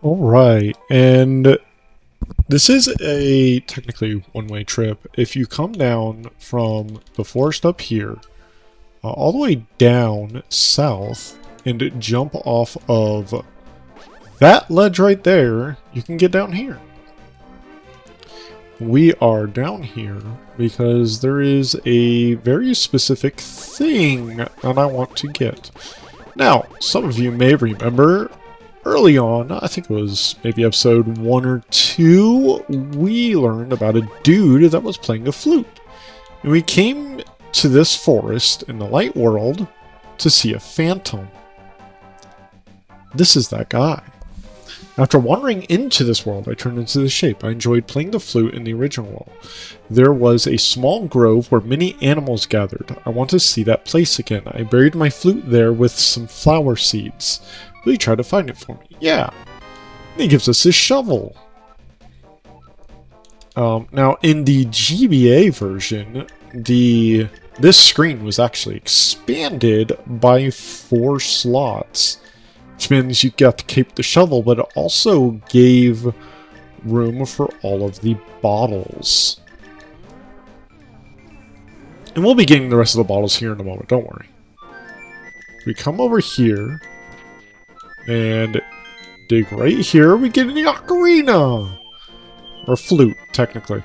Alright, and this is a technically one-way trip. If you come down from the forest up here, all the way down south, and jump off of that ledge right there, you can get down here. We are down here because there is a very specific thing that I want to get. Now, some of you may remember early on, I think it was maybe episode 1 or 2, we learned about a dude that was playing a flute. And we came to this forest in the light world to see a phantom. This is that guy. After wandering into this world, I turned into the shape. I enjoyed playing the flute in the original world. There was a small grove where many animals gathered. I want to see that place again. I buried my flute there with some flower seeds. Will you try to find it for me? Yeah. And he gives us his shovel. Now, in the GBA version, this screen was actually expanded by 4 slots. Which means you got to keep the shovel, but it also gave room for all of the bottles. And we'll be getting the rest of the bottles here in a moment, don't worry. We come over here and dig right here, we get an ocarina! Or flute, technically.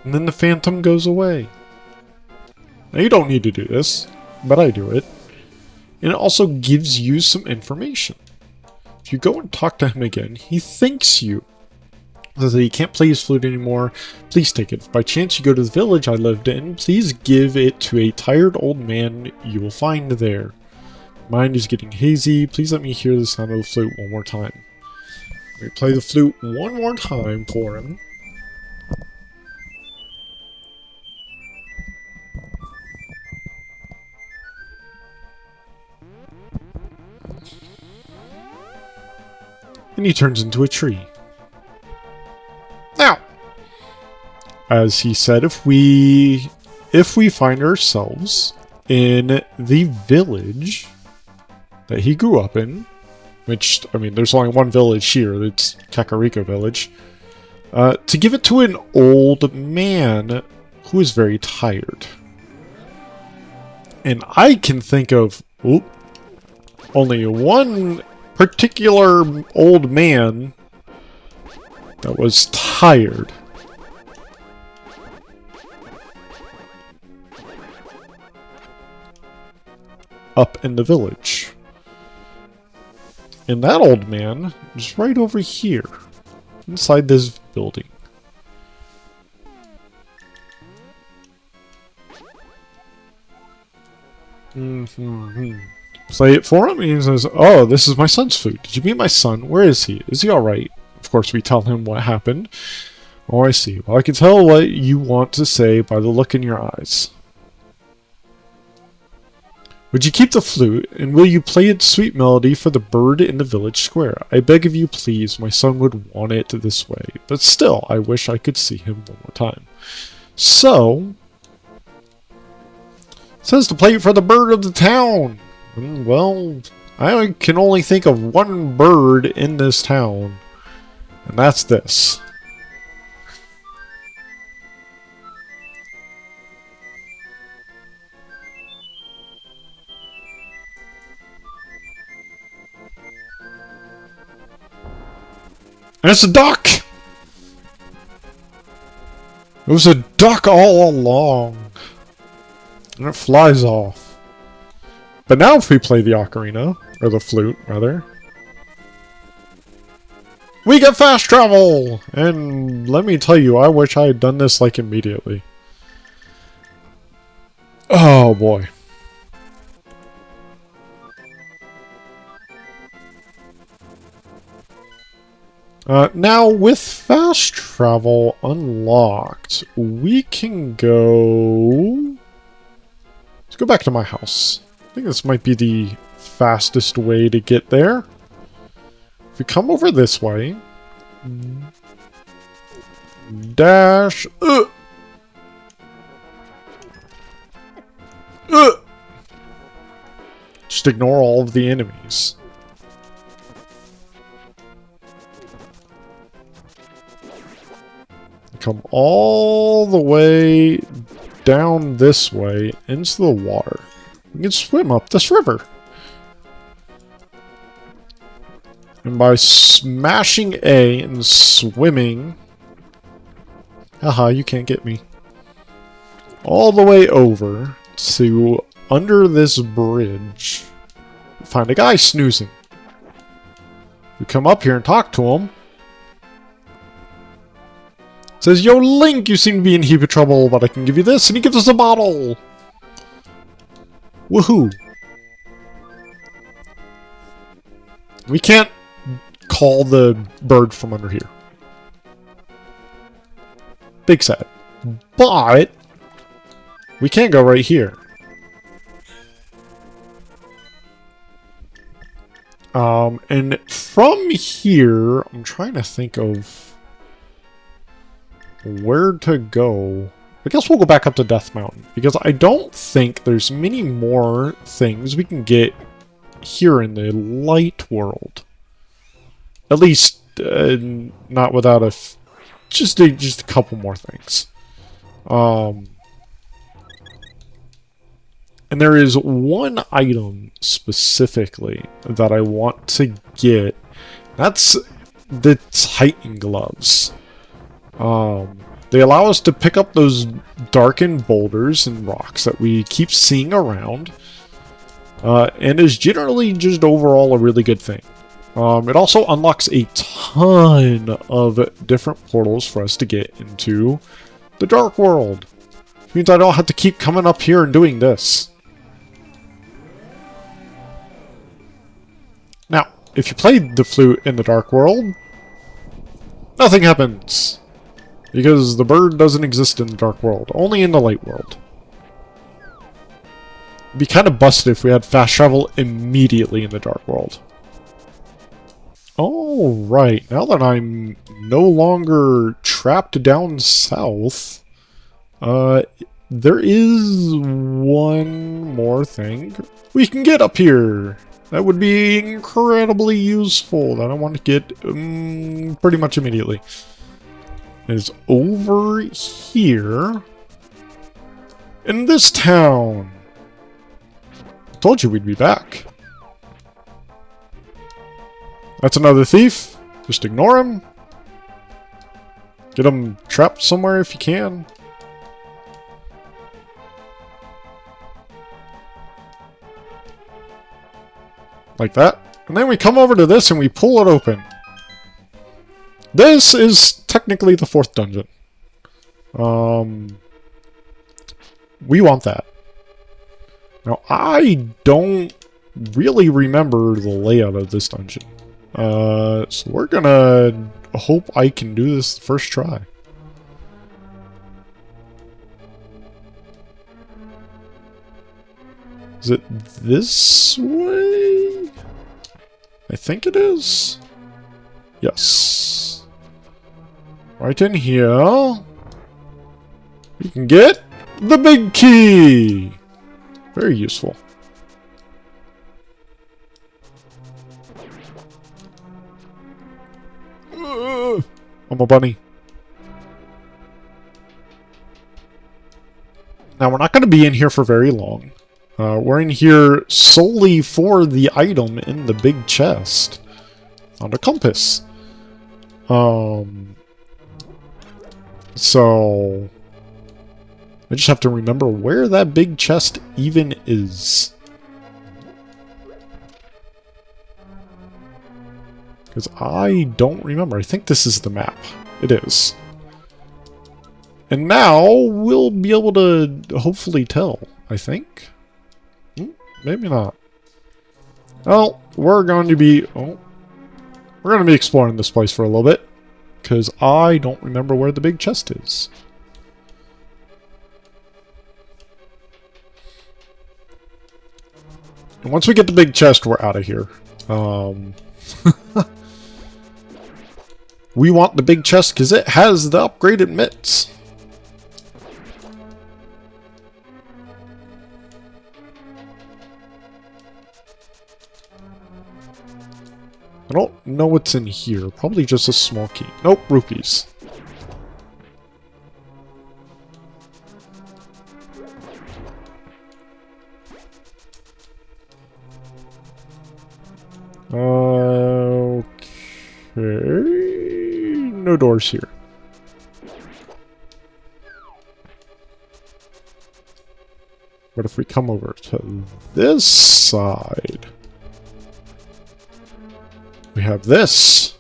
And then the phantom goes away. Now you don't need to do this, but I do it. And it also gives you some information. If you go and talk to him again, he thanks you. Says that he can't play his flute anymore. Please take it. If by chance you go to the village I lived in, please give it to a tired old man you will find there. Mind is getting hazy. Please let me hear the sound of the flute one more time. We play the flute one more time for him. And he turns into a tree. Now, as he said, if we find ourselves in the village that he grew up in, which, I mean, there's only one village here, it's Kakariko Village, to give it to an old man who is very tired. And I can think of only one particular old man that was tired. Up in the village. And that old man is right over here, inside this building. Play it for him, and he says, "Oh, this is my son's flute. Did you meet my son? Where is he? Is he alright?" Of course, we tell him what happened. Oh, I see. Well, I can tell what you want to say by the look in your eyes. Would you keep the flute, and will you play its sweet melody for the bird in the village square? I beg of you, please. My son would want it this way, but still, I wish I could see him one more time. So, it says to play it for the bird of the town. Well, I can only think of one bird in this town, and that's this. And it's a duck! It was a duck all along. And it flies off. But now if we play the ocarina, or the flute, rather, we get fast travel! And let me tell you, I wish I had done this, like, immediately. Oh, boy. Now, with fast travel unlocked, we can go... Let's go back to my house. I think this might be the fastest way to get there. If we come over this way... Dash... Just ignore all of the enemies. Come all the way down this way into the water. We can swim up this river. And by smashing A and swimming... Haha, you can't get me. All the way over to under this bridge. Find a guy snoozing. We come up here and talk to him. Says, "Yo, Link, you seem to be in a heap of trouble, but I can give you this," and he gives us a bottle. Woohoo! We can't call the bird from under here. Big sad. But we can go right here. And from here, I'm trying to think of where to go. I guess we'll go back up to Death Mountain, because I don't think there's many more things we can get here in the light world. At least, not without just a couple more things. And there is one item specifically that I want to get. That's the Titan gloves. They allow us to pick up those darkened boulders and rocks that we keep seeing around. And is generally just overall a really good thing. It also unlocks a ton of different portals for us to get into the Dark World. Which means I don't have to keep coming up here and doing this. Now, if you played the flute in the Dark World, nothing happens. Because the bird doesn't exist in the Dark World, only in the Light World. It'd be kind of busted if we had fast travel immediately in the Dark World. Alright, now that I'm no longer trapped down south, there is one more thing we can get up here. That would be incredibly useful, that I want to get pretty much immediately. Is over here in this town. I told you we'd be back. That's another thief. Just ignore him. Get him trapped somewhere if you can. Like that. And then we come over to this and we pull it open. This is technically the 4th dungeon. We want that. Now, I don't really remember the layout of this dungeon. So we're gonna hope I can do this the first try. Is it this way? I think it is. Yes. Right in here, you can get the big key. Very useful. I'm a bunny. Now, we're not going to be in here for very long. We're in here solely for the item in the big chest. On a compass. So I just have to remember where that big chest even is. Because I don't remember. I think this is the map. It is. And now we'll be able to hopefully tell, I think. Maybe not. Well, we're going to be... we're going to be exploring this place for a little bit. Because I don't remember where the big chest is. And once we get the big chest, we're out of here. We want the big chest because it has the upgraded mitts. I don't know what's in here. Probably just a small key. Nope, rupees. Okay. No doors here. But if we come over to this side, we have this.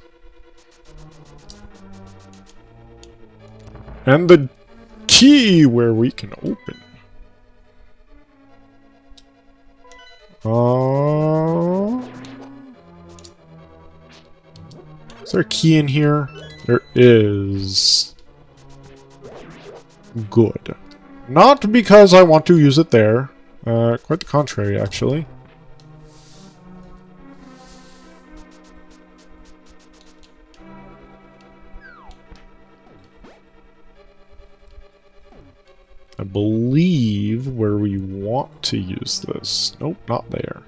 And the key where we can open. Is there a key in here? There is. Good. Not because I want to use it there. Quite the contrary, actually. I believe where we want to use this. Nope, not there.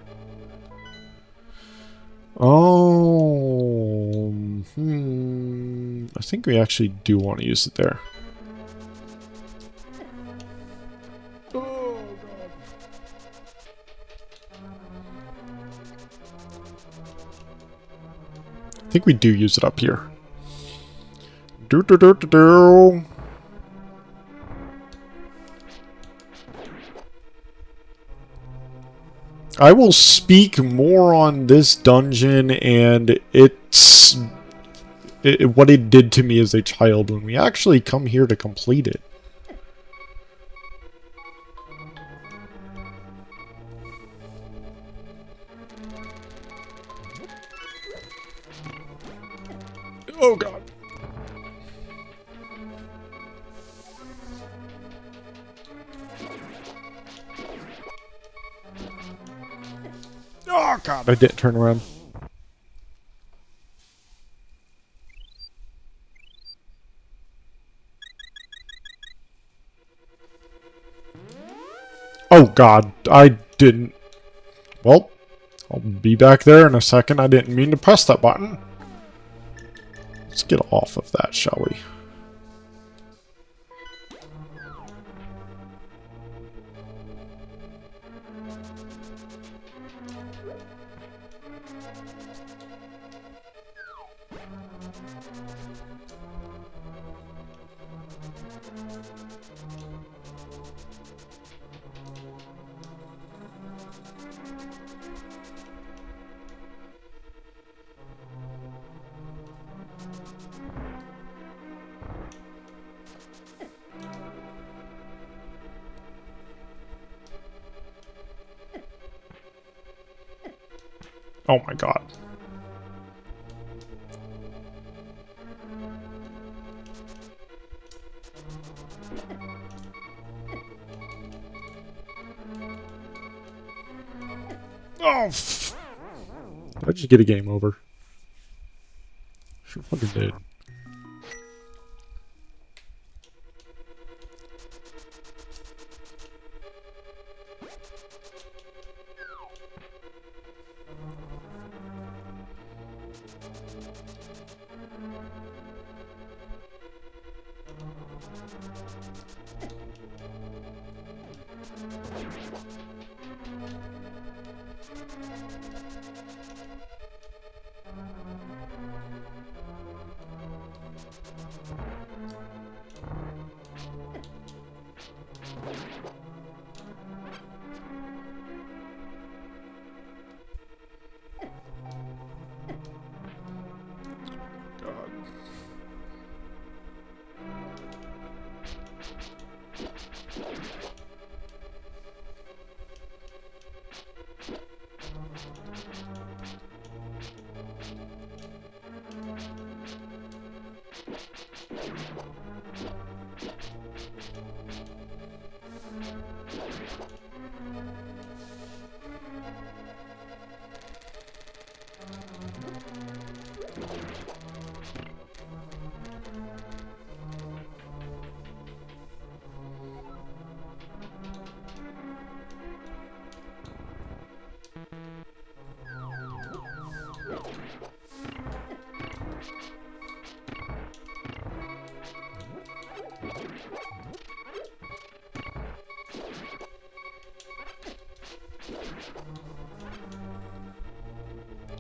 Oh, I think we actually do want to use it there. Oh, God. I think we do use it up here. Do. I will speak more on this dungeon and what it did to me as a child when we actually come here to complete it. Oh God. Oh God, I didn't turn around. Oh God, I didn't. Well, I'll be back there in a second. I didn't mean to press that button. Let's get off of that, shall we? Oh my God. Oh, did I just get a game over? Sure fucking did.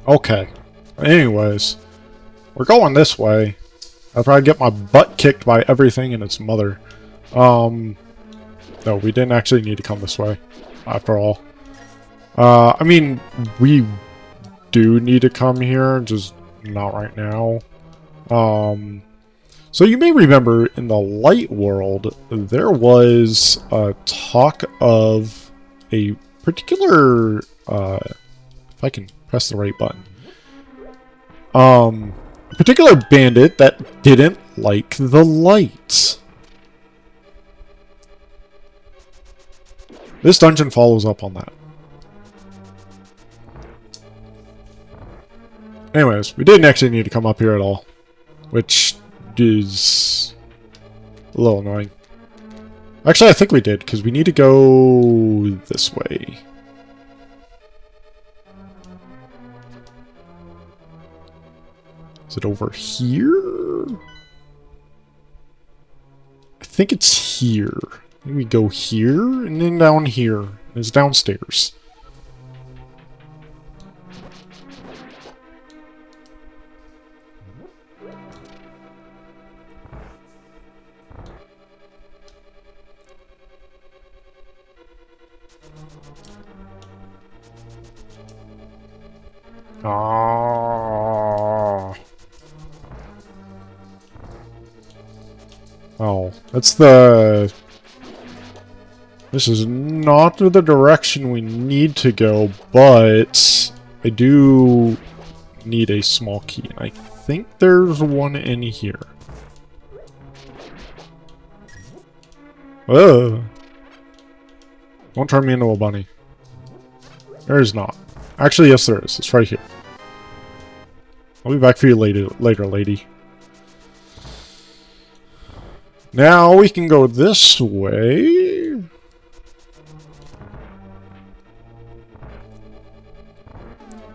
Okay. Anyways, we're going this way. After I get my butt kicked by everything and its mother. No, we didn't actually need to come this way, after all. I mean, we do need to come here, just not right now. So you may remember in the light world, there was talk of a particular, if I can press the right button, a particular bandit that didn't like the lights. This dungeon follows up on that. Anyways, we didn't actually need to come up here at all, which is a little annoying. Actually, I think we did, because we need to go this way. Is it over here? I think it's here. Maybe we go here, and then down here. It's downstairs. Ah. Oh, that's the... This is not the direction we need to go, but I do need a small key, and I think there's one in here. Ugh. Don't turn me into a bunny. There is not. Actually, yes there is. It's right here. I'll be back for you later, lady. Now we can go this way.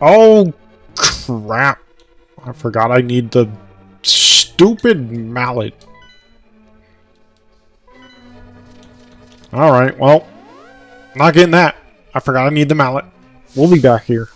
Oh, crap. I forgot I need the stupid mallet. Alright, well, not getting that. I forgot I need the mallet. We'll be back here.